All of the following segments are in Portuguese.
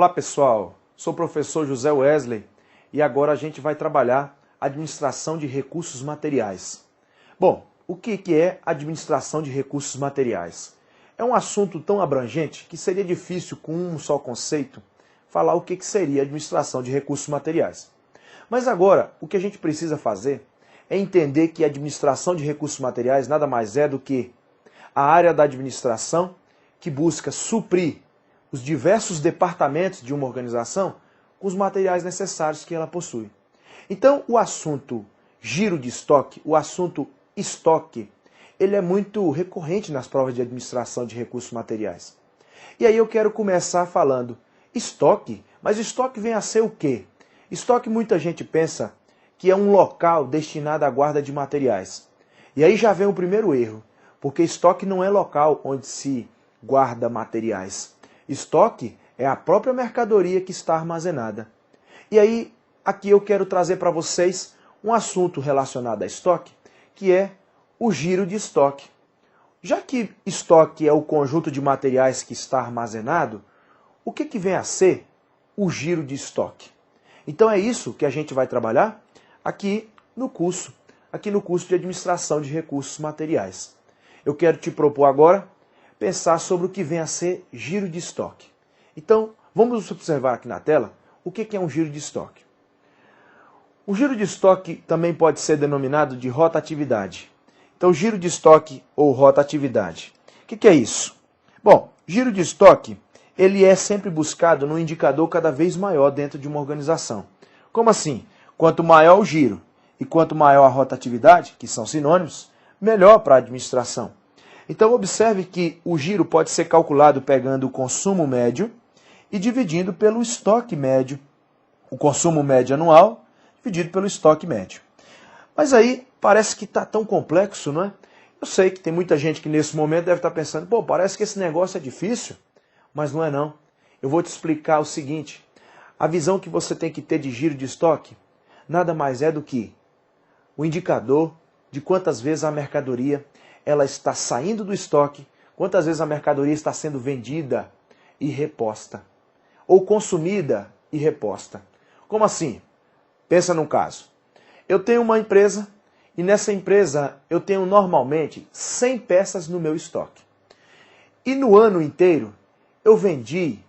Olá pessoal, sou o professor José Wesley e agora a gente vai trabalhar administração de recursos materiais. Bom, o que é administração de recursos materiais? É um assunto tão abrangente que seria difícil com um só conceito falar o que seria administração de recursos materiais. Mas agora, o que a gente precisa fazer é entender que a administração de recursos materiais nada mais é do que a área da administração que busca suprir os diversos departamentos de uma organização com os materiais necessários que ela possui. Então, o assunto giro de estoque, o assunto estoque, ele é muito recorrente nas provas de administração de recursos materiais. E aí eu quero começar falando estoque, mas estoque vem a ser o quê? Estoque muita gente pensa que é um local destinado à guarda de materiais. E aí já vem o primeiro erro, porque estoque não é local onde se guarda materiais. Estoque é a própria mercadoria que está armazenada. E aí, aqui eu quero trazer para vocês um assunto relacionado a estoque, que é o giro de estoque. Já que estoque é o conjunto de materiais que está armazenado, o que vem a ser o giro de estoque? Então é isso que a gente vai trabalhar aqui no curso de Administração de Recursos Materiais. Eu quero te propor agora pensar sobre o que vem a ser giro de estoque. Então, vamos observar aqui na tela o que é um giro de estoque. O giro de estoque também pode ser denominado de rotatividade. Então, giro de estoque ou rotatividade. O que é isso? Bom, giro de estoque, ele é sempre buscado num indicador cada vez maior dentro de uma organização. Como assim? Quanto maior o giro e quanto maior a rotatividade, que são sinônimos, melhor para a administração. Então, observe que o giro pode ser calculado pegando o consumo médio e dividindo pelo estoque médio. O consumo médio anual dividido pelo estoque médio. Mas aí parece que está tão complexo, não é? Eu sei que tem muita gente que nesse momento deve estar pensando, pô, parece que esse negócio é difícil, mas não é não. Eu vou te explicar o seguinte, a visão que você tem que ter de giro de estoque nada mais é do que o indicador de quantas vezes a mercadoria ela está saindo do estoque, quantas vezes a mercadoria está sendo vendida e reposta, ou consumida e reposta. Como assim? Pensa num caso. Eu tenho uma empresa e nessa empresa eu tenho normalmente 100 peças no meu estoque. E no ano inteiro eu vendi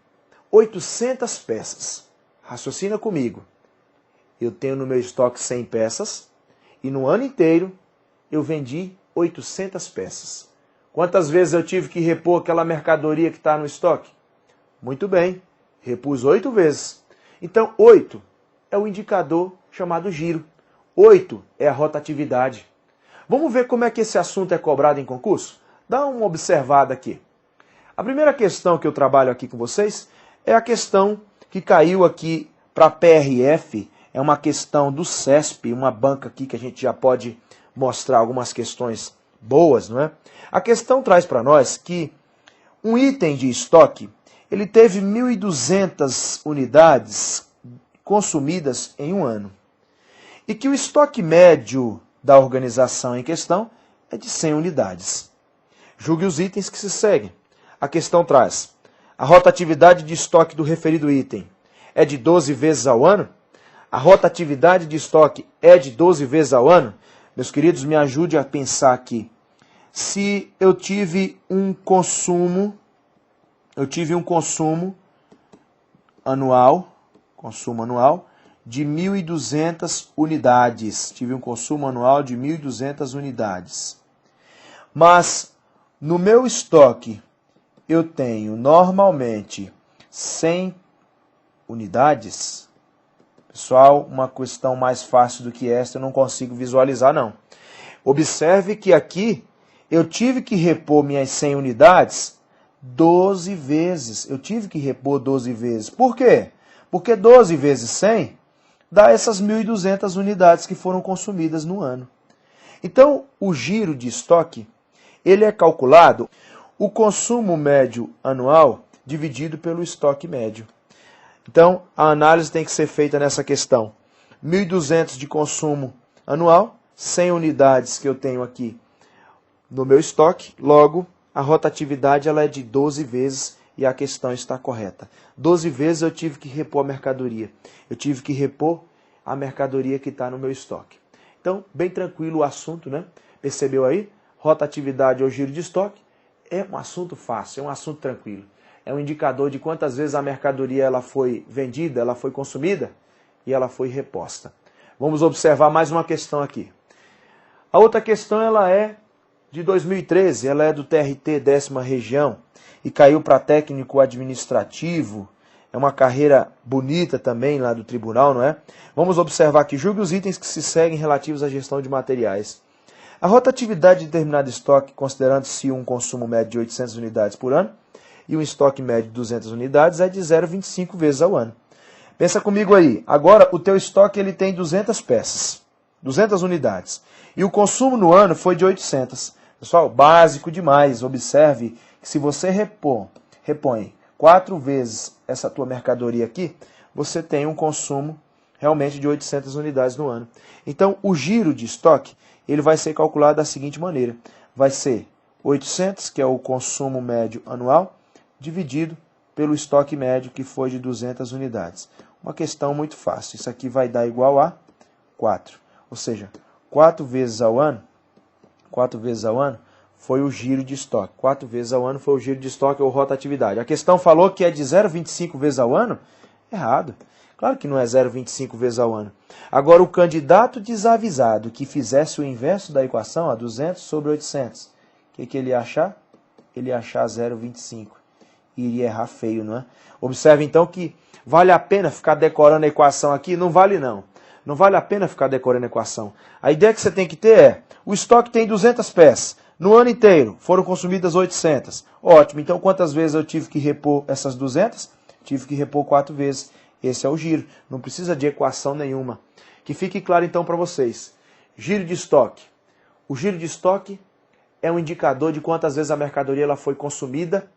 800 peças. Raciocina comigo. Eu tenho no meu estoque 100 peças e no ano inteiro eu vendi 800 peças. Quantas vezes eu tive que repor aquela mercadoria que está no estoque? Muito bem, repus 8 vezes. Então, 8 é o indicador chamado giro. 8 é a rotatividade. Vamos ver como é que esse assunto é cobrado em concurso? Dá uma observada aqui. A primeira questão que eu trabalho aqui com vocês é a questão que caiu aqui para a PRF. É uma questão do CESP, uma banca aqui que a gente já pode mostrar algumas questões boas, não é? A questão traz para nós que um item de estoque, ele teve 1.200 unidades consumidas em um ano. E que o estoque médio da organização em questão é de 100 unidades. Julgue os itens que se seguem. A questão traz: a rotatividade de estoque do referido item é de 12 vezes ao ano? A rotatividade de estoque é de 12 vezes ao ano? Meus queridos, me ajude a pensar aqui. Se eu tive um consumo anual de 1.200 unidades. Tive um consumo anual de 1.200 unidades. Mas no meu estoque eu tenho normalmente 100 unidades. Pessoal, uma questão mais fácil do que esta eu não consigo visualizar, não. Observe que aqui eu tive que repor minhas 100 unidades 12 vezes. Eu tive que repor 12 vezes. Por quê? Porque 12 vezes 100 dá essas 1.200 unidades que foram consumidas no ano. Então, o giro de estoque, ele é calculado o consumo médio anual dividido pelo estoque médio. Então, a análise tem que ser feita nessa questão. 1.200 de consumo anual, 100 unidades que eu tenho aqui no meu estoque, logo, a rotatividade ela é de 12 vezes e a questão está correta. 12 vezes eu tive que repor a mercadoria. Eu tive que repor a mercadoria que está no meu estoque. Então, bem tranquilo o assunto, né? Percebeu aí? Rotatividade ou giro de estoque é um assunto fácil, é um assunto tranquilo. É um indicador de quantas vezes a mercadoria ela foi vendida, ela foi consumida e ela foi reposta. Vamos observar mais uma questão aqui. A outra questão ela é de 2013, ela é do TRT 10ª região e caiu para técnico administrativo. É uma carreira bonita também lá do tribunal, não é? Vamos observar aqui, julgue os itens que se seguem relativos à gestão de materiais. A rotatividade de determinado estoque, considerando-se um consumo médio de 800 unidades por ano e um estoque médio de 200 unidades, é de 0,25 vezes ao ano. Pensa comigo aí, agora o teu estoque ele tem 200 peças, 200 unidades, e o consumo no ano foi de 800. Pessoal, básico demais, observe que se você repõe 4 vezes essa tua mercadoria aqui, você tem um consumo realmente de 800 unidades no ano. Então, o giro de estoque, ele vai ser calculado da seguinte maneira. Vai ser 800, que é o consumo médio anual, dividido pelo estoque médio, que foi de 200 unidades. Uma questão muito fácil. Isso aqui vai dar igual a 4. Ou seja, 4 vezes ao ano foi o giro de estoque. 4 vezes ao ano foi o giro de estoque ou rotatividade. A questão falou que é de 0,25 vezes ao ano? Errado. Claro que não é 0,25 vezes ao ano. Agora, o candidato desavisado que fizesse o inverso da equação, a 200 sobre 800, o que ele ia achar? Ele ia achar 0,25. Iria errar feio, não é? Observe então que vale a pena ficar decorando a equação aqui? Não vale não. Não vale a pena ficar decorando a equação. A ideia que você tem que ter é, o estoque tem 200 peças. No ano inteiro foram consumidas 800. Ótimo, então quantas vezes eu tive que repor essas 200? Tive que repor 4 vezes. Esse é o giro. Não precisa de equação nenhuma. Que fique claro então para vocês. Giro de estoque. O giro de estoque é um indicador de quantas vezes a mercadoria ela foi consumida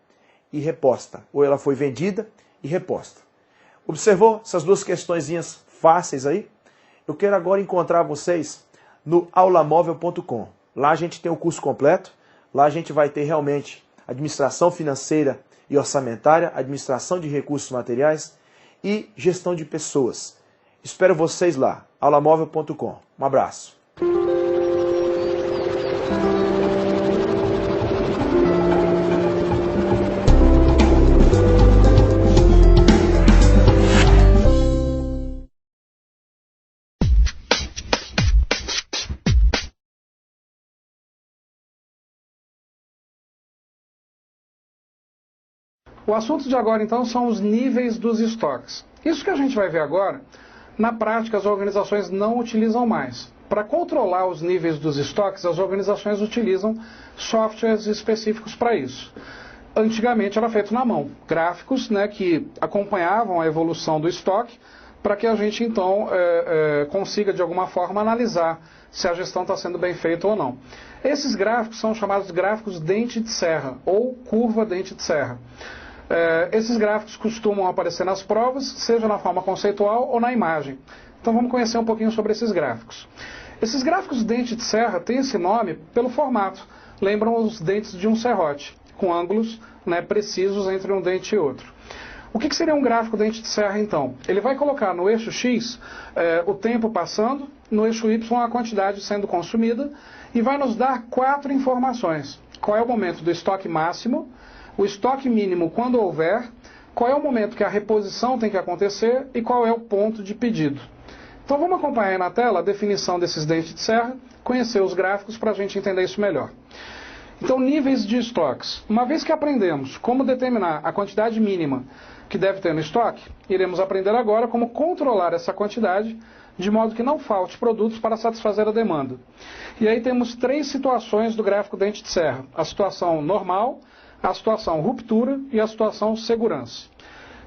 e reposta. Ou ela foi vendida e reposta. Observou essas duas questõezinhas fáceis aí? Eu quero agora encontrar vocês no aulamóvel.com. Lá a gente tem o curso completo. Lá a gente vai ter realmente administração financeira e orçamentária, administração de recursos materiais e gestão de pessoas. Espero vocês lá, aulamóvel.com. Um abraço. O assunto de agora, então, são os níveis dos estoques. Isso que a gente vai ver agora, na prática, as organizações não utilizam mais. Para controlar os níveis dos estoques, as organizações utilizam softwares específicos para isso. Antigamente era feito na mão, gráficos, né, que acompanhavam a evolução do estoque, para que a gente, então, consiga, de alguma forma, analisar se a gestão está sendo bem feita ou não. Esses gráficos são chamados gráficos dente de serra, ou curva dente de serra. Esses gráficos costumam aparecer nas provas, seja na forma conceitual ou na imagem. Então vamos conhecer um pouquinho sobre esses gráficos. Esses gráficos dente de serra têm esse nome pelo formato. Lembram os dentes de um serrote, com ângulos, né, precisos entre um dente e outro. O que seria um gráfico dente de serra, então? Ele vai colocar no eixo X o tempo passando, no eixo Y a quantidade sendo consumida, e vai nos dar 4 informações. Qual é o momento do estoque máximo, o estoque mínimo quando houver, qual é o momento que a reposição tem que acontecer e qual é o ponto de pedido. Então vamos acompanhar aí na tela a definição desses dentes de serra, conhecer os gráficos para a gente entender isso melhor. Então, níveis de estoques. Uma vez que aprendemos como determinar a quantidade mínima que deve ter no estoque, iremos aprender agora como controlar essa quantidade de modo que não falte produtos para satisfazer a demanda. E aí temos 3 situações do gráfico dente de serra. A situação normal, a situação ruptura e a situação segurança.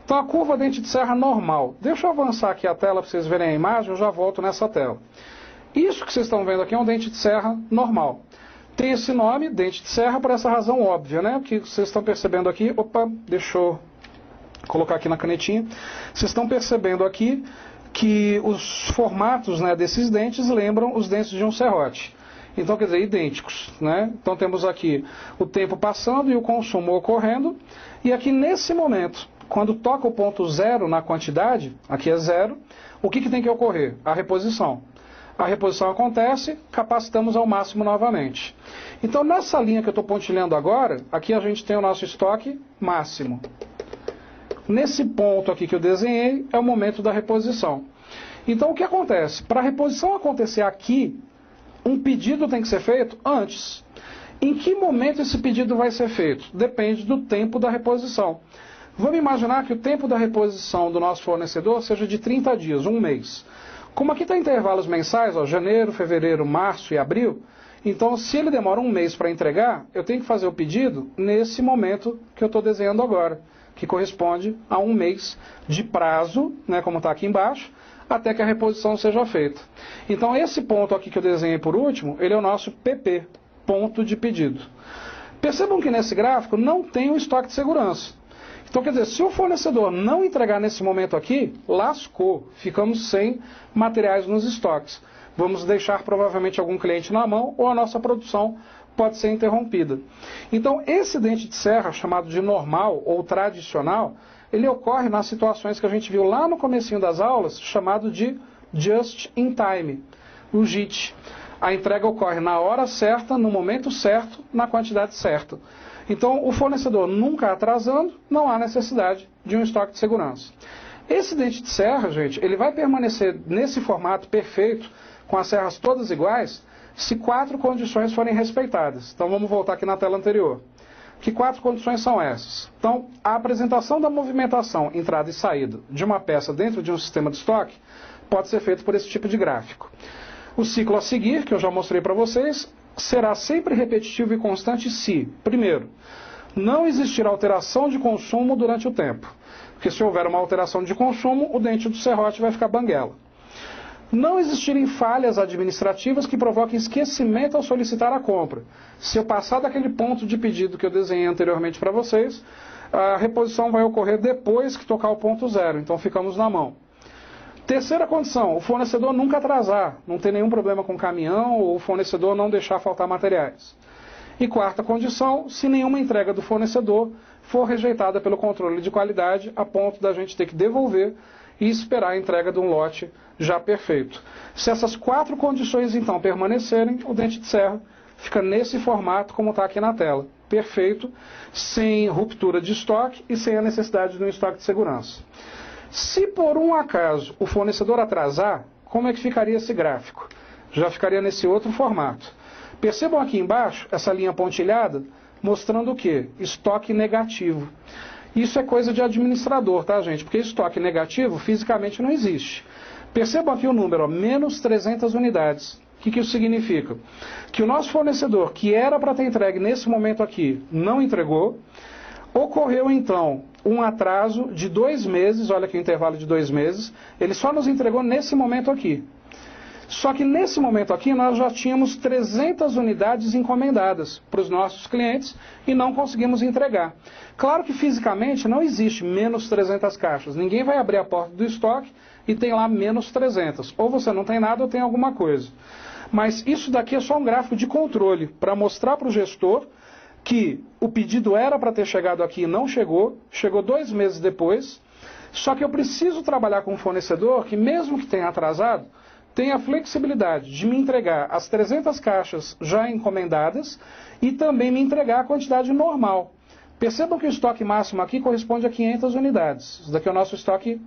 Então a curva dente de serra normal. Deixa eu avançar aqui a tela para vocês verem a imagem, eu já volto nessa tela. Isso que vocês estão vendo aqui é um dente de serra normal. Tem esse nome, dente de serra, por essa razão óbvia, né? O que vocês estão percebendo aqui, deixa eu colocar aqui na canetinha. Vocês estão percebendo aqui que os formatos, né, desses dentes lembram os dentes de um serrote. Então, quer dizer, idênticos, né? Então temos aqui o tempo passando e o consumo ocorrendo, e aqui nesse momento, quando toca o ponto zero na quantidade, aqui é zero, o que tem que ocorrer? A reposição. A reposição acontece, capacitamos ao máximo novamente. Então, nessa linha que eu estou pontilhando agora, aqui a gente tem o nosso estoque máximo. Nesse ponto aqui que eu desenhei, é o momento da reposição. Então, o que acontece? Para a reposição acontecer aqui, um pedido tem que ser feito antes. Em que momento esse pedido vai ser feito? Depende do tempo da reposição. Vamos imaginar que o tempo da reposição do nosso fornecedor seja de 30 dias, um mês. Como aqui está intervalos mensais, ó, janeiro, fevereiro, março e abril, então se ele demora um mês para entregar, eu tenho que fazer o pedido nesse momento que eu estou desenhando agora, que corresponde a um mês de prazo, né, como está aqui embaixo, até que a reposição seja feita. Então esse ponto aqui que eu desenhei por último, ele é o nosso PP, ponto de pedido. Percebam que nesse gráfico não tem o estoque de segurança. Então, quer dizer, se o fornecedor não entregar nesse momento aqui, lascou, ficamos sem materiais nos estoques. Vamos deixar provavelmente algum cliente na mão ou a nossa produção pode ser interrompida. Então, esse dente de serra, chamado de normal ou tradicional, ele ocorre nas situações que a gente viu lá no comecinho das aulas, chamado de just in time, o JIT. A entrega ocorre na hora certa, no momento certo, na quantidade certa. Então, o fornecedor nunca atrasando, não há necessidade de um estoque de segurança. Esse dente de serra, gente, ele vai permanecer nesse formato perfeito, com as serras todas iguais, se 4 condições forem respeitadas. Então, vamos voltar aqui na tela anterior. Que 4 condições são essas? Então, a apresentação da movimentação, entrada e saída, de uma peça dentro de um sistema de estoque, pode ser feito por esse tipo de gráfico. O ciclo a seguir, que eu já mostrei para vocês, será sempre repetitivo e constante se, primeiro, não existir alteração de consumo durante o tempo. Porque se houver uma alteração de consumo, o dente do serrote vai ficar banguela. Não existirem falhas administrativas que provoquem esquecimento ao solicitar a compra. Se eu passar daquele ponto de pedido que eu desenhei anteriormente para vocês, a reposição vai ocorrer depois que tocar o ponto zero. Então ficamos na mão. Terceira condição, o fornecedor nunca atrasar, não ter nenhum problema com o caminhão ou o fornecedor não deixar faltar materiais. E quarta condição, se nenhuma entrega do fornecedor for rejeitada pelo controle de qualidade a ponto da gente ter que devolver e esperar a entrega de um lote já perfeito. Se essas 4 condições então permanecerem, o dente de serra fica nesse formato como está aqui na tela. Perfeito, sem ruptura de estoque e sem a necessidade de um estoque de segurança. Se por um acaso o fornecedor atrasar, como é que ficaria esse gráfico? Já ficaria nesse outro formato. Percebam aqui embaixo, essa linha pontilhada, mostrando o quê? Estoque negativo. Isso é coisa de administrador, tá, gente? Porque estoque negativo fisicamente não existe. Percebam aqui o número, ó, menos 300 unidades. O que isso significa? Que o nosso fornecedor, que era para ter entregue nesse momento aqui, não entregou. Ocorreu, então, um atraso de 2 meses, olha aqui o intervalo de 2 meses, ele só nos entregou nesse momento aqui. Só que nesse momento aqui nós já tínhamos 300 unidades encomendadas para os nossos clientes e não conseguimos entregar. Claro que fisicamente não existe menos 300 caixas, ninguém vai abrir a porta do estoque e tem lá menos 300. Ou você não tem nada ou tem alguma coisa. Mas isso daqui é só um gráfico de controle para mostrar para o gestor que o pedido era para ter chegado aqui e não chegou, chegou 2 meses depois, só que eu preciso trabalhar com um fornecedor que, mesmo que tenha atrasado, tenha a flexibilidade de me entregar as 300 caixas já encomendadas e também me entregar a quantidade normal. Percebam que o estoque máximo aqui corresponde a 500 unidades. Isso daqui é o nosso estoque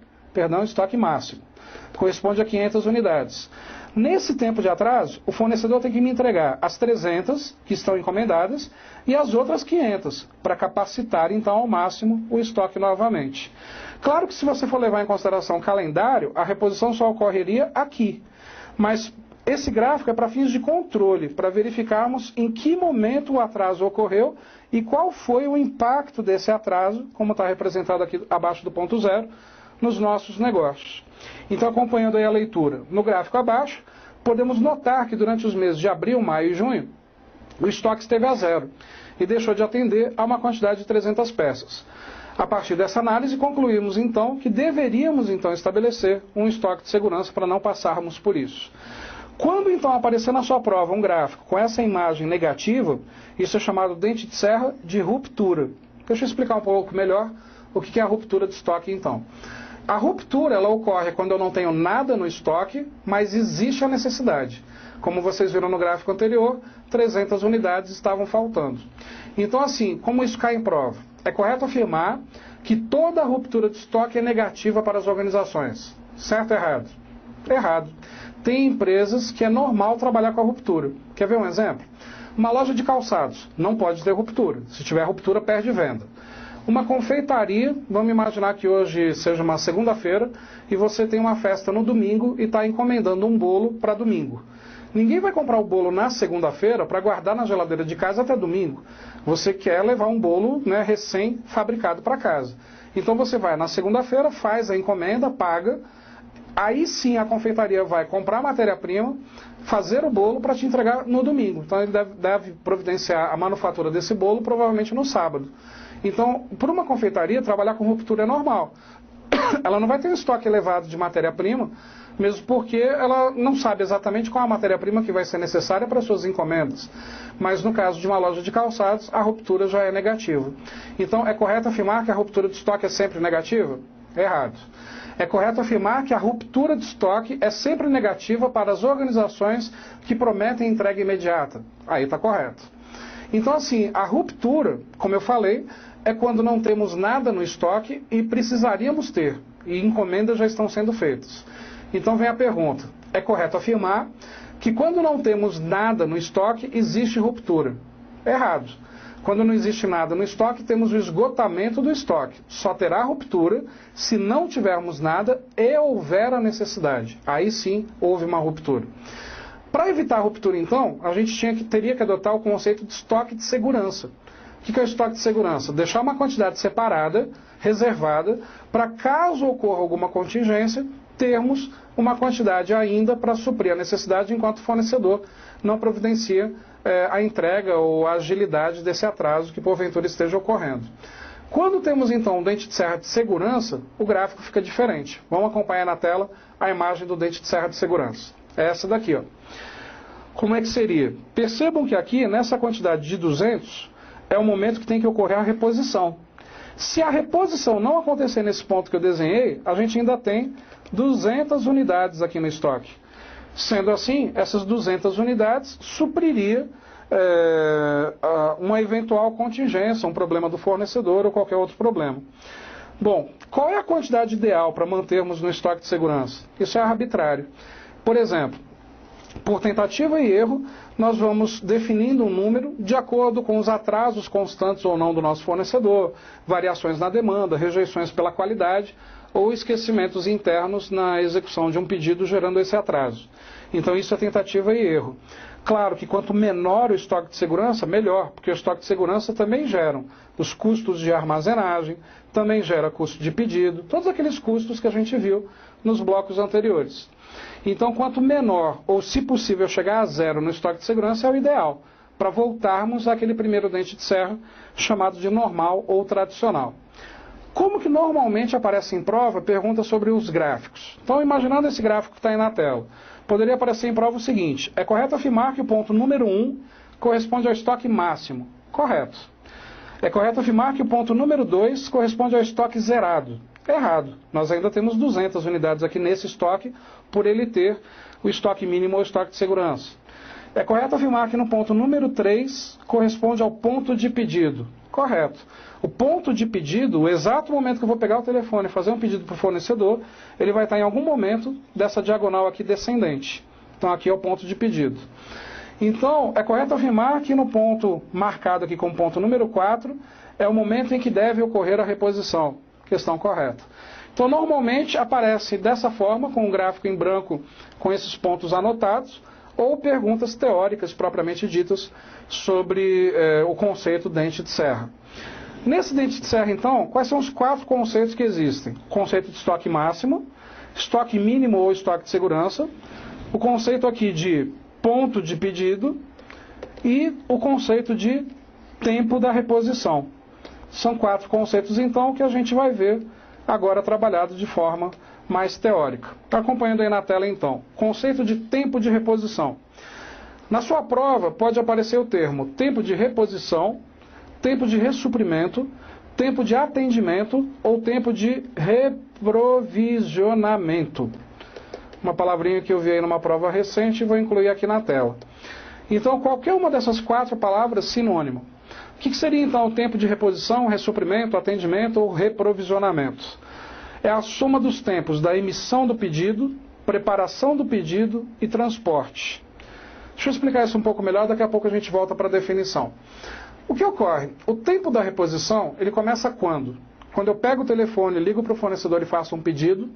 máximo. Corresponde a 500 unidades. Nesse tempo de atraso, o fornecedor tem que me entregar as 300 que estão encomendadas e as outras 500, para capacitar então ao máximo o estoque novamente. Claro que se você for levar em consideração o calendário, a reposição só ocorreria aqui. Mas esse gráfico é para fins de controle, para verificarmos em que momento o atraso ocorreu e qual foi o impacto desse atraso, como está representado aqui abaixo do ponto zero, nos nossos negócios. Então, acompanhando aí a leitura, no gráfico abaixo, podemos notar que durante os meses de abril, maio e junho, o estoque esteve a zero e deixou de atender a uma quantidade de 300 peças. A partir dessa análise, concluímos então que deveríamos então estabelecer um estoque de segurança para não passarmos por isso. Quando então aparecer na sua prova um gráfico com essa imagem negativa, isso é chamado dente de serra de ruptura. Deixa eu explicar um pouco melhor o que é a ruptura de estoque então. A ruptura ela ocorre quando eu não tenho nada no estoque, mas existe a necessidade. Como vocês viram no gráfico anterior, 300 unidades estavam faltando. Então assim, como isso cai em prova? É correto afirmar que toda ruptura de estoque é negativa para as organizações. Certo ou errado? Errado. Tem empresas que é normal trabalhar com a ruptura. Quer ver um exemplo? Uma loja de calçados não pode ter ruptura. Se tiver ruptura, perde venda. Uma confeitaria, vamos imaginar que hoje seja uma segunda-feira e você tem uma festa no domingo e está encomendando um bolo para domingo. Ninguém vai comprar o bolo na segunda-feira para guardar na geladeira de casa até domingo. Você quer levar um bolo, né, recém-fabricado para casa. Então você vai na segunda-feira, faz a encomenda, paga. Aí sim a confeitaria vai comprar a matéria-prima, fazer o bolo para te entregar no domingo. Então ele deve providenciar a manufatura desse bolo provavelmente no sábado. Então, por uma confeitaria, trabalhar com ruptura é normal. Ela não vai ter um estoque elevado de matéria-prima, mesmo porque ela não sabe exatamente qual a matéria-prima que vai ser necessária para suas encomendas. Mas no caso de uma loja de calçados, a ruptura já é negativa. Então, é correto afirmar que a ruptura de estoque é sempre negativa? Errado. É correto afirmar que a ruptura de estoque é sempre negativa para as organizações que prometem entrega imediata. Aí está correto. Então, assim, a ruptura, como eu falei, é quando não temos nada no estoque e precisaríamos ter, e encomendas já estão sendo feitas. Então vem a pergunta, é correto afirmar que quando não temos nada no estoque, existe ruptura? Errado. Quando não existe nada no estoque, temos o esgotamento do estoque. Só terá ruptura se não tivermos nada e houver a necessidade. Aí sim houve uma ruptura. Para evitar a ruptura, então, a gente teria que adotar o conceito de estoque de segurança. O que é o estoque de segurança? Deixar uma quantidade separada, reservada, para caso ocorra alguma contingência, termos uma quantidade ainda para suprir a necessidade enquanto o fornecedor não providencia a entrega ou a agilidade desse atraso que porventura esteja ocorrendo. Quando temos então um dente de serra de segurança, o gráfico fica diferente. Vamos acompanhar na tela a imagem do dente de serra de segurança. É essa daqui, ó. Como é que seria? Percebam que aqui, nessa quantidade de 200, é o momento que tem que ocorrer a reposição. Se a reposição não acontecer nesse ponto que eu desenhei, a gente ainda tem 200 unidades aqui no estoque. Sendo assim, essas 200 unidades supriria uma eventual contingência, um problema do fornecedor ou qualquer outro problema. Bom, qual é a quantidade ideal para mantermos no estoque de segurança? Isso é arbitrário. Por exemplo, por tentativa e erro, nós vamos definindo um número de acordo com os atrasos constantes ou não do nosso fornecedor, variações na demanda, rejeições pela qualidade ou esquecimentos internos na execução de um pedido gerando esse atraso. Então isso é tentativa e erro. Claro que quanto menor o estoque de segurança, melhor, porque o estoque de segurança também gera os custos de armazenagem, também gera custo de pedido, todos aqueles custos que a gente viu nos blocos anteriores. Então, quanto menor, ou se possível chegar a zero no estoque de segurança, é o ideal, para voltarmos àquele primeiro dente de serra chamado de normal ou tradicional. Como que normalmente aparece em prova, pergunta sobre os gráficos. Então, imaginando esse gráfico que está aí na tela, poderia aparecer em prova o seguinte: é correto afirmar que o ponto número 1 corresponde ao estoque máximo? Correto. É correto afirmar que o ponto número 2 corresponde ao estoque zerado? Errado. Nós ainda temos 200 unidades aqui nesse estoque, por ele ter o estoque mínimo ou estoque de segurança. É correto afirmar que no ponto número 3 corresponde ao ponto de pedido? Correto. O ponto de pedido, o exato momento que eu vou pegar o telefone e fazer um pedido para o fornecedor, ele vai estar em algum momento dessa diagonal aqui descendente. Então aqui é o ponto de pedido. Então, é correto afirmar que no ponto marcado aqui como ponto número 4, é o momento em que deve ocorrer a reposição. Questão correta. Então, normalmente aparece dessa forma, com um gráfico em branco com esses pontos anotados, ou perguntas teóricas propriamente ditas sobre o conceito dente de serra. Nesse dente de serra, então, quais são os 4 conceitos que existem? Conceito de estoque máximo, estoque mínimo ou estoque de segurança, o conceito aqui de ponto de pedido e o conceito de tempo da reposição. São 4 conceitos, então, que a gente vai ver agora trabalhado de forma mais teórica. Está acompanhando aí na tela então. Conceito de tempo de reposição. Na sua prova pode aparecer o termo tempo de reposição, tempo de ressuprimento, tempo de atendimento ou tempo de reprovisionamento. Uma palavrinha que eu vi aí numa prova recente e vou incluir aqui na tela. Então, qualquer uma dessas 4 palavras, sinônimo. O que seria então o tempo de reposição, ressuprimento, atendimento ou reprovisionamento? É a soma dos tempos da emissão do pedido, preparação do pedido e transporte. Deixa eu explicar isso um pouco melhor, daqui a pouco a gente volta para a definição. O que ocorre? O tempo da reposição, ele começa quando? Quando eu pego o telefone, ligo para o fornecedor e faço um pedido,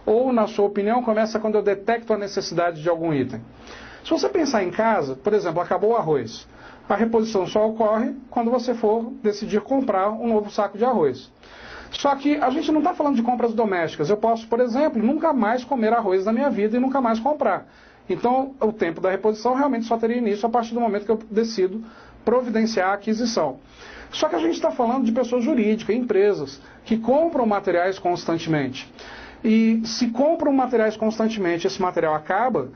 ou, na sua opinião, começa quando eu detecto a necessidade de algum item. Se você pensar em casa, por exemplo, acabou o arroz. A reposição só ocorre quando você for decidir comprar um novo saco de arroz. Só que a gente não está falando de compras domésticas. Eu posso, por exemplo, nunca mais comer arroz na minha vida e nunca mais comprar. Então, o tempo da reposição realmente só teria início a partir do momento que eu decido providenciar a aquisição. Só que a gente está falando de pessoas jurídicas, empresas, que compram materiais constantemente. E se compram materiais constantemente, esse material acaba,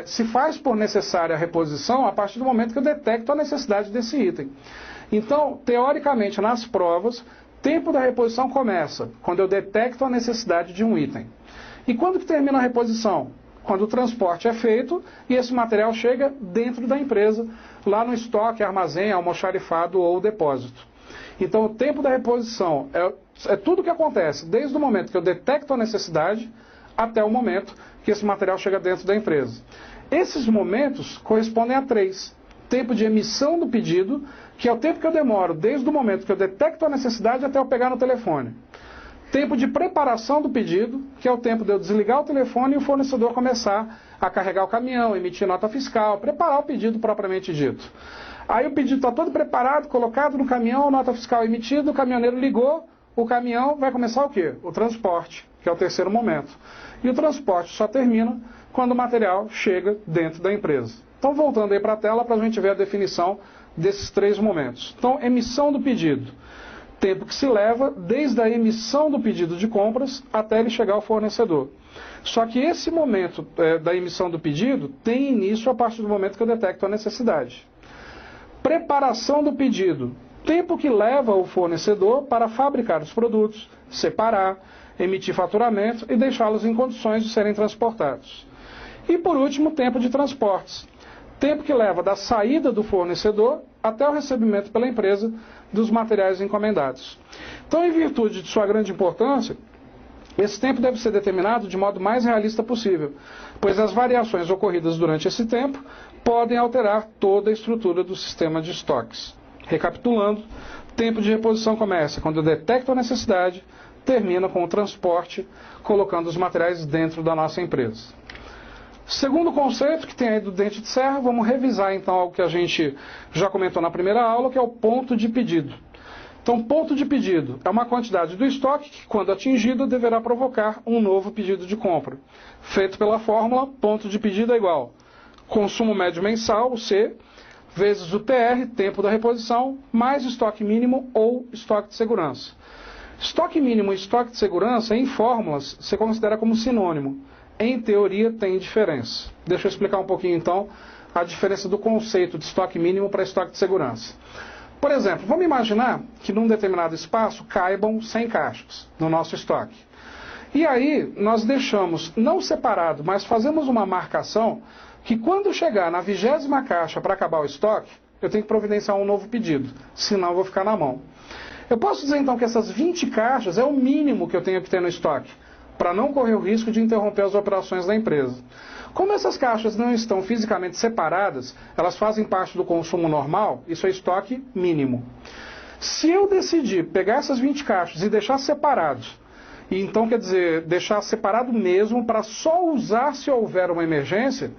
se faz por necessária a reposição a partir do momento que eu detecto a necessidade desse item. Então, teoricamente, nas provas, tempo da reposição começa quando eu detecto a necessidade de um item. E quando que termina a reposição? Quando o transporte é feito e esse material chega dentro da empresa, lá no estoque, armazém, almoxarifado ou depósito. Então, o tempo da reposição é tudo o que acontece, desde o momento que eu detecto a necessidade até o momento que esse material chega dentro da empresa. Esses momentos correspondem a 3. Tempo de emissão do pedido, que é o tempo que eu demoro desde o momento que eu detecto a necessidade até eu pegar no telefone. Tempo de preparação do pedido, que é o tempo de eu desligar o telefone e o fornecedor começar a carregar o caminhão, emitir nota fiscal, preparar o pedido propriamente dito. Aí o pedido está todo preparado, colocado no caminhão, nota fiscal emitida, o caminhoneiro ligou, o caminhão vai começar o quê? O transporte, que é o terceiro momento. E o transporte só termina quando o material chega dentro da empresa. Então, voltando aí para a tela para a gente ver a definição desses 3 momentos. Então, emissão do pedido. Tempo que se leva desde a emissão do pedido de compras até ele chegar ao fornecedor. Só que esse momento da emissão do pedido tem início a partir do momento que eu detecto a necessidade. Preparação do pedido. Tempo que leva o fornecedor para fabricar os produtos, separar, emitir faturamento e deixá-los em condições de serem transportados. E por último, tempo de transportes. Tempo que leva da saída do fornecedor até o recebimento pela empresa dos materiais encomendados. Então, em virtude de sua grande importância, esse tempo deve ser determinado de modo mais realista possível, pois as variações ocorridas durante esse tempo podem alterar toda a estrutura do sistema de estoques. Recapitulando, tempo de reposição começa quando eu detecto a necessidade, termina com o transporte, colocando os materiais dentro da nossa empresa. Segundo conceito que tem aí do dente de serra, vamos revisar então algo que a gente já comentou na primeira aula, que é o ponto de pedido. Então, ponto de pedido é uma quantidade do estoque que, quando atingida, deverá provocar um novo pedido de compra. Feito pela fórmula, ponto de pedido é igual consumo médio mensal, o C, vezes o TR, tempo da reposição, mais estoque mínimo ou estoque de segurança. Estoque mínimo e estoque de segurança, em fórmulas, você considera como sinônimo. Em teoria, tem diferença. Deixa eu explicar um pouquinho, então, a diferença do conceito de estoque mínimo para estoque de segurança. Por exemplo, vamos imaginar que num determinado espaço caibam 100 caixas no nosso estoque. E aí, nós deixamos, não separado, mas fazemos uma marcação que quando chegar na 20ª caixa para acabar o estoque, eu tenho que providenciar um novo pedido, senão eu vou ficar na mão. Eu posso dizer então que essas 20 caixas é o mínimo que eu tenho que ter no estoque, para não correr o risco de interromper as operações da empresa. Como essas caixas não estão fisicamente separadas, elas fazem parte do consumo normal, isso é estoque mínimo. Se eu decidir pegar essas 20 caixas e deixar separados, e então quer dizer, deixar separado mesmo para só usar se houver uma emergência,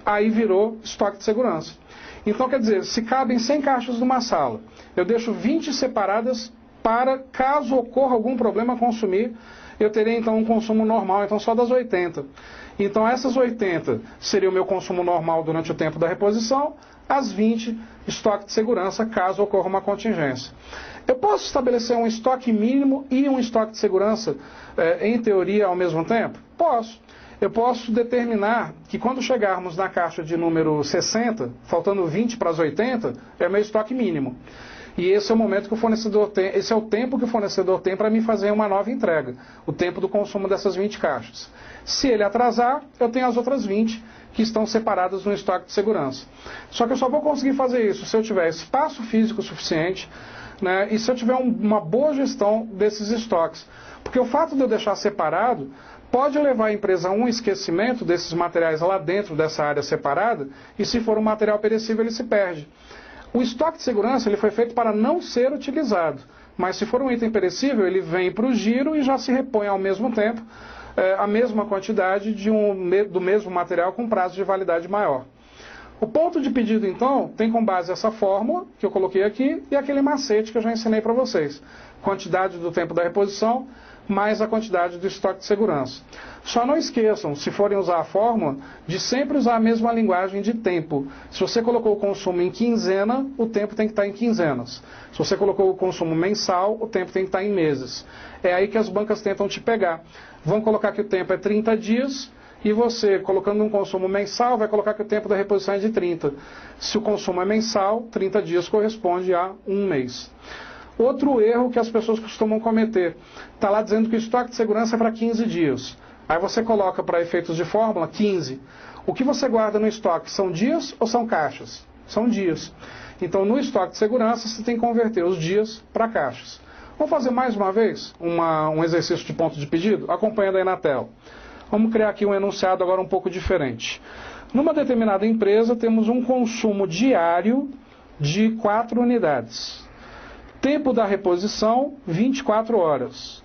aí virou estoque de segurança. Então quer dizer, se cabem 100 caixas numa sala, eu deixo 20 separadas para, caso ocorra algum problema, consumir eu teria então um consumo normal, então só das 80. Então essas 80 seria o meu consumo normal durante o tempo da reposição, as 20, estoque de segurança, caso ocorra uma contingência. Eu posso estabelecer um estoque mínimo e um estoque de segurança, em teoria, ao mesmo tempo? Posso. Eu posso determinar que quando chegarmos na caixa de número 60, faltando 20 para as 80, é o meu estoque mínimo. E esse é o momento que o fornecedor tem, esse é o tempo que o fornecedor tem para me fazer uma nova entrega, o tempo do consumo dessas 20 caixas. Se ele atrasar, eu tenho as outras 20 que estão separadas no estoque de segurança. Só que eu só vou conseguir fazer isso se eu tiver espaço físico suficiente, né, e se eu tiver uma boa gestão desses estoques. Porque o fato de eu deixar separado pode levar a empresa a um esquecimento desses materiais lá dentro dessa área separada, e se for um material perecível ele se perde. O estoque de segurança ele foi feito para não ser utilizado, mas se for um item perecível ele vem para o giro e já se repõe ao mesmo tempo a mesma quantidade do mesmo material com prazo de validade maior. O ponto de pedido, então, tem como base essa fórmula que eu coloquei aqui e aquele macete que eu já ensinei para vocês. Quantidade do tempo da reposição mais a quantidade do estoque de segurança. Só não esqueçam, se forem usar a fórmula, de sempre usar a mesma linguagem de tempo. Se você colocou o consumo em quinzena, o tempo tem que estar em quinzenas. Se você colocou o consumo mensal, o tempo tem que estar em meses. É aí que as bancas tentam te pegar. Vão colocar que o tempo é 30 dias, e você, colocando um consumo mensal, vai colocar que o tempo da reposição é de 30. Se o consumo é mensal, 30 dias corresponde a um mês. Outro erro que as pessoas costumam cometer, está lá dizendo que o estoque de segurança é para 15 dias. Aí você coloca para efeitos de fórmula 15. O que você guarda no estoque são dias ou são caixas? São dias. Então no estoque de segurança você tem que converter os dias para caixas. Vamos fazer mais uma vez um exercício de ponto de pedido? Acompanhando aí na tela. Vamos criar aqui um enunciado agora um pouco diferente. Numa determinada empresa temos um consumo diário de 4 unidades. Tempo da reposição, 24 horas.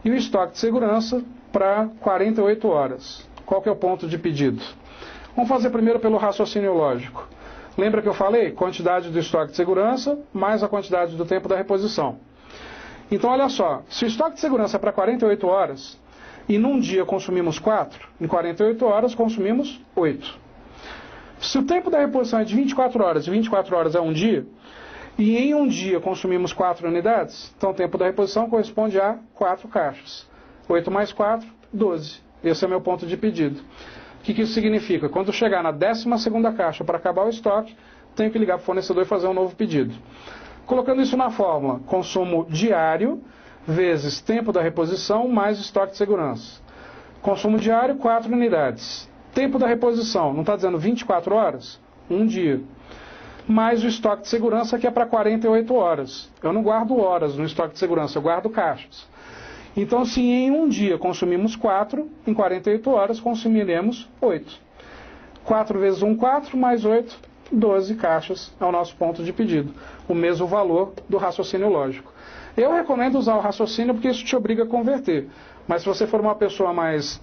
E o estoque de segurança para 48 horas. Qual que é o ponto de pedido? Vamos fazer primeiro pelo raciocínio lógico. Lembra que eu falei? Quantidade do estoque de segurança mais a quantidade do tempo da reposição. Então, olha só. Se o estoque de segurança é para 48 horas, e num dia consumimos 4, em 48 horas consumimos 8. Se o tempo da reposição é de 24 horas, e 24 horas é um dia, e em um dia consumimos 4 unidades, então o tempo da reposição corresponde a 4 caixas. 8 mais 4, 12. Esse é o meu ponto de pedido. O que isso significa? Quando chegar na 12ª caixa para acabar o estoque, tenho que ligar para o fornecedor e fazer um novo pedido. Colocando isso na fórmula, consumo diário vezes tempo da reposição mais estoque de segurança. Consumo diário, 4 unidades. Tempo da reposição, não está dizendo 24 horas? Um dia. Mais o estoque de segurança, que é para 48 horas. Eu não guardo horas no estoque de segurança, eu guardo caixas. Então, se em um dia consumimos 4, em 48 horas consumiremos 8. 4 vezes 1, 4, mais 8, 12 caixas é o nosso ponto de pedido. O mesmo valor do raciocínio lógico. Eu recomendo usar o raciocínio porque isso te obriga a converter. Mas se você for uma pessoa mais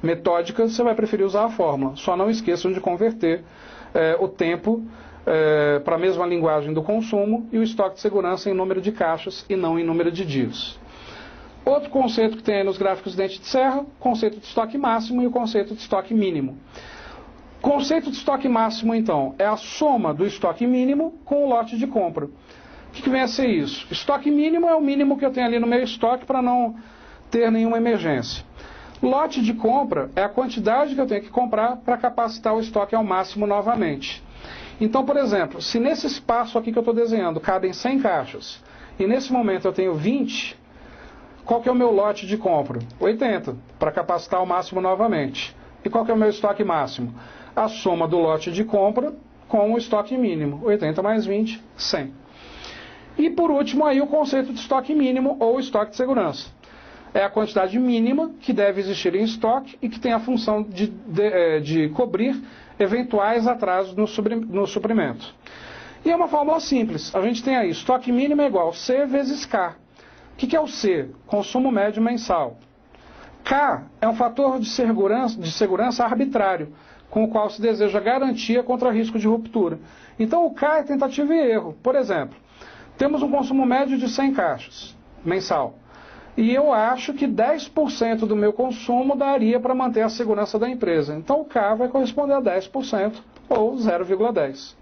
metódica, você vai preferir usar a fórmula. Só não esqueçam de converter o tempo para a mesma linguagem do consumo e o estoque de segurança em número de caixas e não em número de dias. Outro conceito que tem aí nos gráficos de dente de serra, conceito de estoque máximo e o conceito de estoque mínimo. Conceito de estoque máximo, então, é a soma do estoque mínimo com o lote de compra. O que vem a ser isso? Estoque mínimo é o mínimo que eu tenho ali no meu estoque para não ter nenhuma emergência. Lote de compra é a quantidade que eu tenho que comprar para capacitar o estoque ao máximo novamente. Então, por exemplo, se nesse espaço aqui que eu estou desenhando cabem 100 caixas e nesse momento eu tenho 20, qual que é o meu lote de compra? 80, para capacitar ao máximo novamente. E qual que é o meu estoque máximo? A soma do lote de compra com o estoque mínimo. 80 mais 20, 100. E por último aí o conceito de estoque mínimo ou estoque de segurança. É a quantidade mínima que deve existir em estoque e que tem a função de cobrir eventuais atrasos no suprimento. E é uma fórmula simples. A gente tem aí, estoque mínimo é igual C vezes K. O que é o C? Consumo médio mensal. K é um fator de segurança arbitrário, com o qual se deseja garantia contra risco de ruptura. Então o K é tentativa e erro. Por exemplo, temos um consumo médio de 100 caixas mensal. e eu acho que 10% do meu consumo daria para manter a segurança da empresa. Então o K vai corresponder a 10% ou 0,10.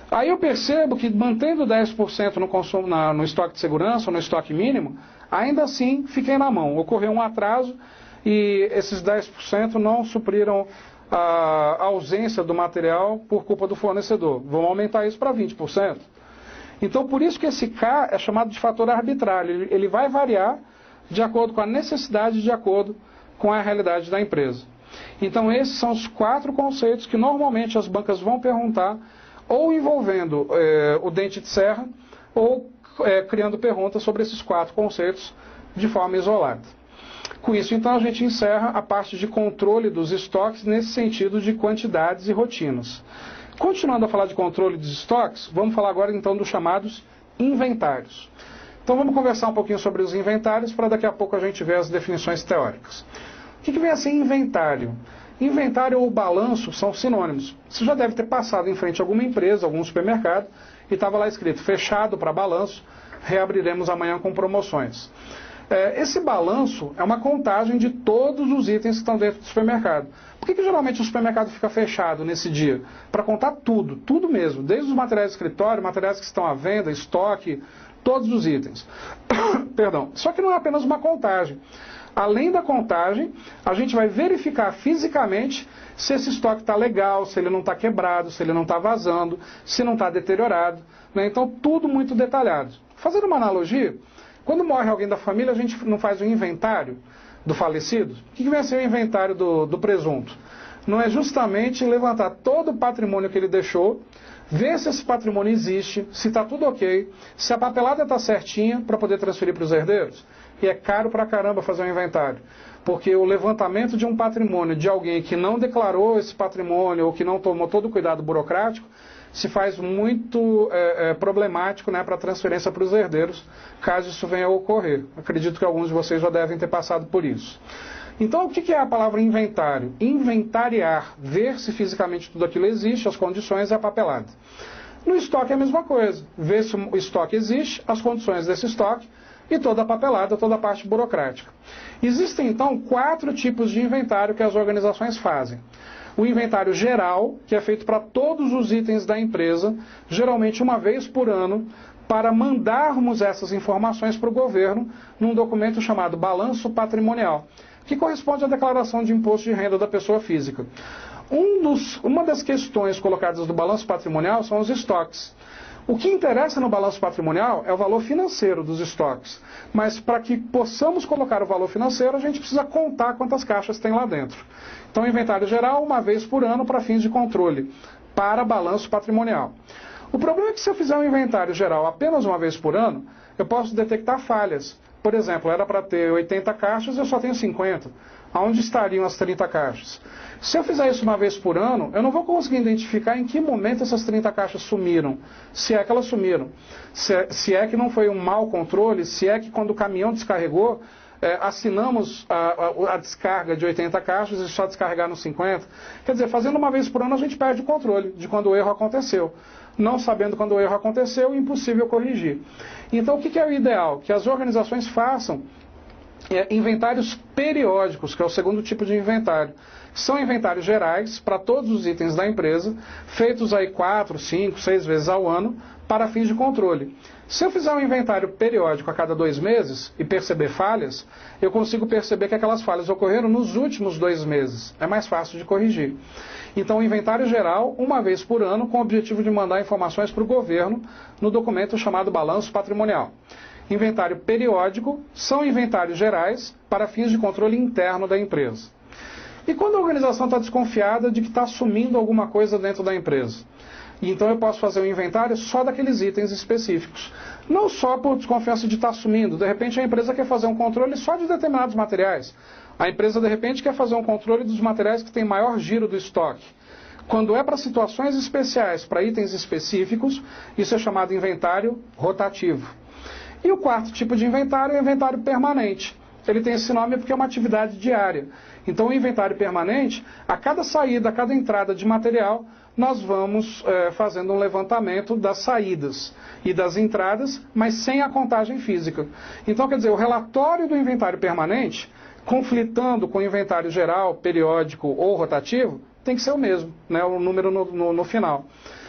Aí eu percebo que mantendo 10% no consumo, no estoque de segurança, ou no estoque mínimo, ainda assim fiquei na mão. Ocorreu um atraso e esses 10% não supriram a ausência do material por culpa do fornecedor. Vamos aumentar isso para 20%. Então por isso que esse K é chamado de fator arbitrário. Ele vai variar de acordo com a necessidade, de acordo com a realidade da empresa. Então esses são os 4 conceitos que normalmente as bancas vão perguntar, ou envolvendo o dente de serra, ou criando perguntas sobre esses 4 conceitos de forma isolada. Com isso, então, a gente encerra a parte de controle dos estoques nesse sentido de quantidades e rotinas. Continuando a falar de controle dos estoques, vamos falar agora então dos chamados inventários. Então vamos conversar um pouquinho sobre os inventários para daqui a pouco a gente ver as definições teóricas. O que vem a ser inventário? Inventário ou balanço são sinônimos. Você já deve ter passado em frente a alguma empresa, algum supermercado, e estava lá escrito fechado para balanço, reabriremos amanhã com promoções. Esse balanço é uma contagem de todos os itens que estão dentro do supermercado. Por que geralmente o supermercado fica fechado nesse dia? Para contar tudo, tudo mesmo, desde os materiais de escritório, materiais que estão à venda, estoque, todos os itens. Perdão. Só que não é apenas uma contagem. Além da contagem, a gente vai verificar fisicamente se esse estoque está legal, se ele não está quebrado, se ele não está vazando, se não está deteriorado, né? Então, tudo muito detalhado. Fazendo uma analogia, quando morre alguém da família, a gente não faz um inventário do falecido? O que vem a ser o inventário do presunto? Não é justamente levantar todo o patrimônio que ele deixou, ver se esse patrimônio existe, se está tudo ok, se a papelada está certinha para poder transferir para os herdeiros? E é caro pra caramba fazer um inventário, porque o levantamento de um patrimônio de alguém que não declarou esse patrimônio ou que não tomou todo o cuidado burocrático se faz muito problemático, né, para transferência para os herdeiros, caso isso venha a ocorrer. Acredito que alguns de vocês já devem ter passado por isso. Então, o que é a palavra inventário? Inventariar, ver se fisicamente tudo aquilo existe, as condições e a papelada. No estoque é a mesma coisa, ver se o estoque existe, as condições desse estoque, e toda a papelada, toda a parte burocrática. Existem, então, 4 tipos de inventário que as organizações fazem. O inventário geral, que é feito para todos os itens da empresa, geralmente uma vez por ano, para mandarmos essas informações para o governo num documento chamado balanço patrimonial, que corresponde à declaração de imposto de renda da pessoa física. Uma das questões colocadas no balanço patrimonial são os estoques. O que interessa no balanço patrimonial é o valor financeiro dos estoques. Mas para que possamos colocar o valor financeiro, a gente precisa contar quantas caixas tem lá dentro. Então, inventário geral, uma vez por ano, para fins de controle, para balanço patrimonial. O problema é que se eu fizer um inventário geral apenas uma vez por ano, eu posso detectar falhas. Por exemplo, era para ter 80 caixas, eu só tenho 50. Aonde estariam as 30 caixas? Se eu fizer isso uma vez por ano, eu não vou conseguir identificar em que momento essas 30 caixas sumiram. Se é que elas sumiram. Se é que não foi um mau controle, se é que quando o caminhão descarregou, assinamos a descarga de 80 caixas e só descarregaram 50. Quer dizer, fazendo uma vez por ano a gente perde o controle de quando o erro aconteceu. Não sabendo quando o erro aconteceu, impossível corrigir. Então o que é o ideal? Que as organizações façam inventários periódicos, que é o segundo tipo de inventário. São inventários gerais para todos os itens da empresa, feitos aí 4, 5, 6 vezes ao ano, para fins de controle. Se eu fizer um inventário periódico a cada 2 meses e perceber falhas, eu consigo perceber que aquelas falhas ocorreram nos últimos 2 meses. É mais fácil de corrigir. Então, o inventário geral, uma vez por ano, com o objetivo de mandar informações para o governo no documento chamado balanço patrimonial. Inventário periódico são inventários gerais para fins de controle interno da empresa. E quando a organização está desconfiada de que está sumindo alguma coisa dentro da empresa? Então eu posso fazer um inventário só daqueles itens específicos. Não só por desconfiança de estar sumindo. De repente a empresa quer fazer um controle só de determinados materiais. A empresa de repente quer fazer um controle dos materiais que têm maior giro do estoque. Quando é para situações especiais, para itens específicos, isso é chamado inventário rotativo. E o 4º tipo de inventário é o inventário permanente. ele tem esse nome porque é uma atividade diária. Então o inventário permanente, a cada saída, a cada entrada de material, nós vamos fazendo um levantamento das saídas e das entradas, mas sem a contagem física. Então, quer dizer, o relatório do inventário permanente, conflitando com o inventário geral, periódico ou rotativo, tem que ser o mesmo, né, o número no final.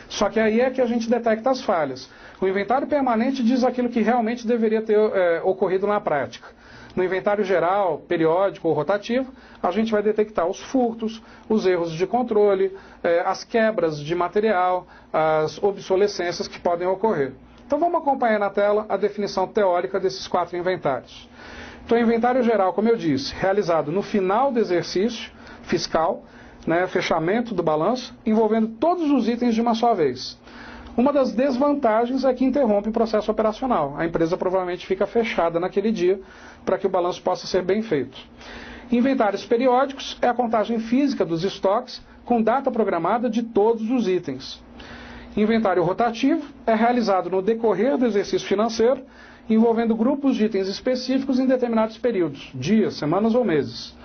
Só que aí é que a gente detecta as falhas. O inventário permanente diz aquilo que realmente deveria ter ocorrido na prática. No inventário geral, periódico ou rotativo, a gente vai detectar os furtos, os erros de controle, as quebras de material, as obsolescências que podem ocorrer. Então vamos acompanhar na tela a definição teórica desses 4 inventários. Então, o inventário geral, como eu disse, realizado no final do exercício fiscal, né, fechamento do balanço, envolvendo todos os itens de uma só vez. Uma das desvantagens é que interrompe o processo operacional. A empresa provavelmente fica fechada naquele dia para que o balanço possa ser bem feito. Inventários periódicos é a contagem física dos estoques com data programada de todos os itens. Inventário rotativo é realizado no decorrer do exercício financeiro, envolvendo grupos de itens específicos em determinados períodos, dias, semanas ou meses.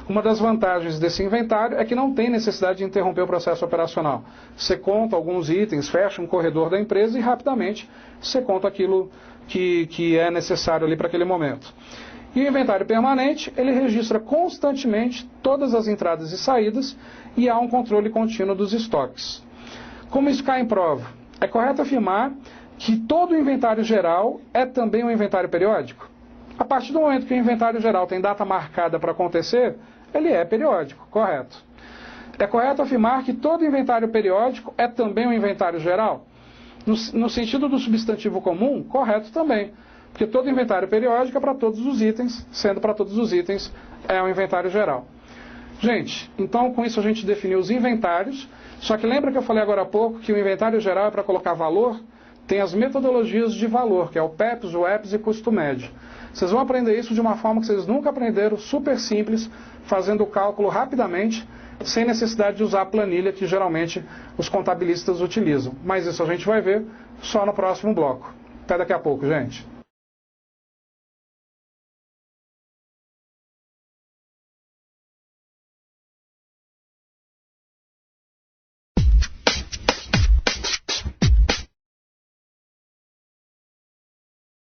Uma das vantagens desse inventário é que não tem necessidade de interromper o processo operacional. Você conta alguns itens, fecha um corredor da empresa e rapidamente você conta aquilo que é necessário ali para aquele momento. E o inventário permanente, ele registra constantemente todas as entradas e saídas e há um controle contínuo dos estoques. Como isso cai em prova? É correto afirmar que todo o inventário geral é também um inventário periódico? A partir do momento que o inventário geral tem data marcada para acontecer, ele é periódico, correto. É correto afirmar que todo inventário periódico é também um inventário geral? No sentido do substantivo comum, correto também. Porque todo inventário periódico é para todos os itens, sendo para todos os itens é um inventário geral. Gente, então com isso a gente definiu os inventários, só que lembra que eu falei agora há pouco que o inventário geral é para colocar valor? Tem as metodologias de valor, que é o PEPS, o EPS e custo médio. Vocês vão aprender isso de uma forma que vocês nunca aprenderam, super simples, fazendo o cálculo rapidamente, sem necessidade de usar a planilha que geralmente os contabilistas utilizam. Mas isso a gente vai ver só no próximo bloco. Até daqui a pouco, gente.